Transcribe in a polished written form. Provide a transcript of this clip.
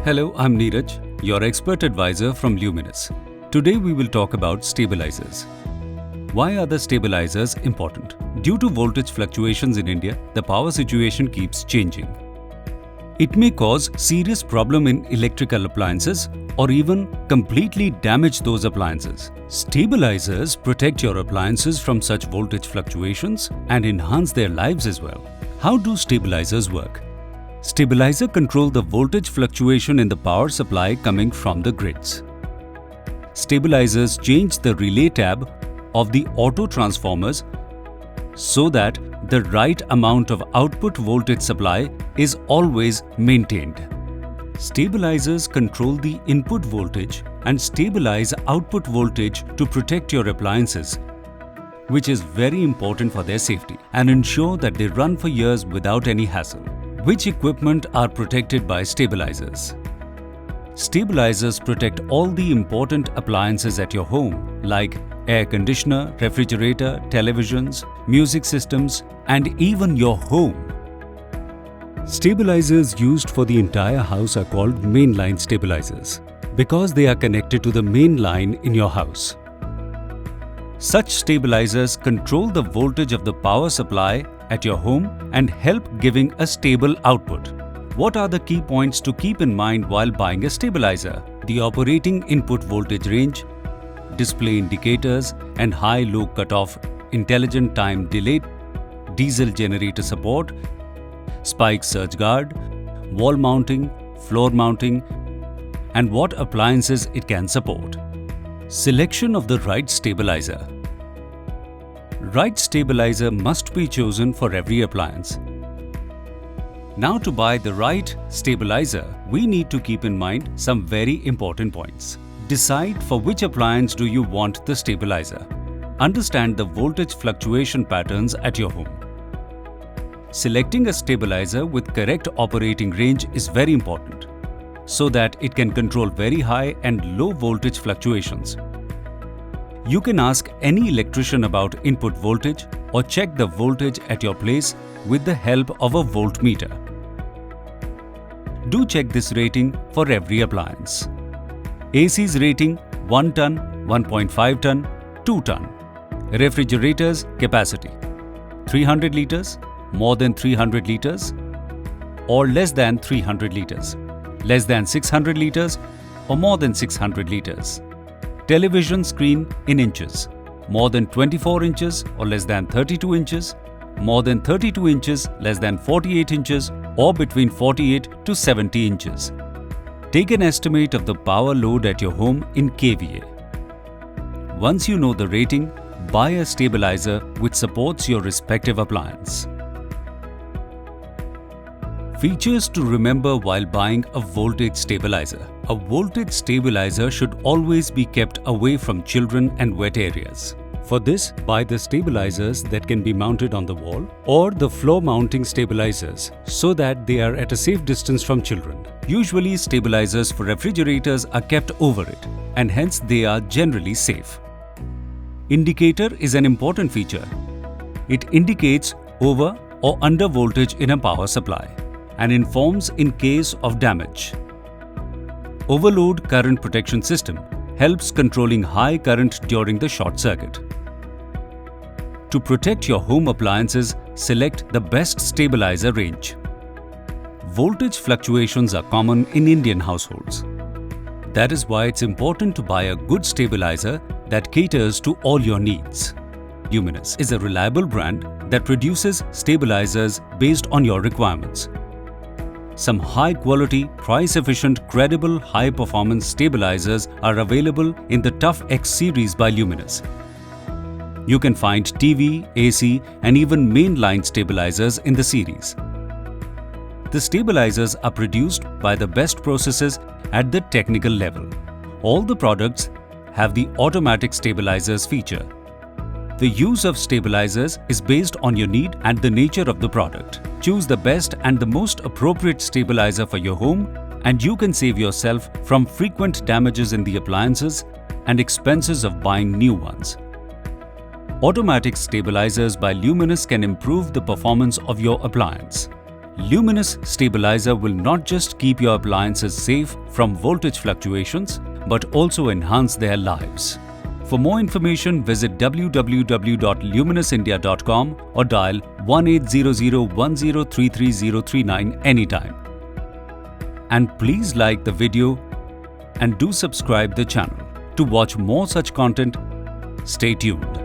Hello, I'm Neeraj, your expert advisor from Luminous. Today we will talk about stabilizers. Why are the stabilizers important? Due to voltage fluctuations in India, the power situation keeps changing. It may cause serious problem in electrical appliances or even completely damage those appliances. Stabilizers protect your appliances from such voltage fluctuations and enhance their lives as well. How do stabilizers work? Stabilizer control the voltage fluctuation in the power supply coming from the grids. Stabilizers change the relay tab of the auto transformers so that the right amount of output voltage supply is always maintained. Stabilizers control the input voltage and stabilize output voltage to protect your appliances, which is very important for their safety, and ensure that they run for years without any hassle. Which equipment are protected by stabilizers? Stabilizers protect all the important appliances at your home like air conditioner, refrigerator, televisions, music systems, and even your home. Stabilizers used for the entire house are called mainline stabilizers because they are connected to the main line in your house. Such stabilizers control the voltage of the power supply at your home and help giving a stable output. What are the key points to keep in mind while buying a stabilizer? The operating input voltage range, display indicators and high-low cutoff, intelligent time delay, diesel generator support, spike surge guard, wall mounting, floor mounting, and what appliances it can support. Selection of the right stabilizer. Right stabilizer must be chosen for every appliance. Now, to buy the right stabilizer, we need to keep in mind some very important points. Decide for which appliance do you want the stabilizer. Understand the voltage fluctuation patterns at your home. Selecting a stabilizer with correct operating range is very important so that it can control very high and low voltage fluctuations. You can ask any electrician about input voltage or check the voltage at your place with the help of a voltmeter. Do check this rating for every appliance. AC's rating 1 ton, 1.5 ton, 2 ton. Refrigerators capacity 300 liters, more than 300 liters, or less than 300 liters, less than 600 liters, or more than 600 liters. Television screen in inches, more than 24 inches or less than 32 inches, more than 32 inches, less than 48 inches, or between 48 to 70 inches. Take an estimate of the power load at your home in kVA. Once you know the rating, buy a stabilizer which supports your respective appliance. Features to remember while buying a voltage stabilizer. A voltage stabilizer should always be kept away from children and wet areas. For this, buy the stabilizers that can be mounted on the wall or the floor mounting stabilizers so that they are at a safe distance from children. Usually, stabilizers for refrigerators are kept over it and hence they are generally safe. Indicator is an important feature. It indicates over or under voltage in a power supply and informs in case of damage. Overload current protection system helps controlling high current during the short circuit. To protect your home appliances, select the best stabilizer range. Voltage fluctuations are common in Indian households. That is why it's important to buy a good stabilizer that caters to all your needs. Luminous is a reliable brand that produces stabilizers based on your requirements. Some high-quality, price-efficient, credible, high-performance stabilizers are available in the Tough X series by Luminous. You can find TV, AC, and even mainline stabilizers in the series. The stabilizers are produced by the best processes at the technical level. All the products have the automatic stabilizers feature. The use of stabilizers is based on your need and the nature of the product. Choose the best and the most appropriate stabilizer for your home, and you can save yourself from frequent damages in the appliances and expenses of buying new ones. Automatic stabilizers by Luminous can improve the performance of your appliance. Luminous Stabilizer will not just keep your appliances safe from voltage fluctuations, but also enhance their lives. For more information, visit www.luminousindia.com or dial 1800103339 anytime. And please like the video and do subscribe the channel. To watch more such content, stay tuned.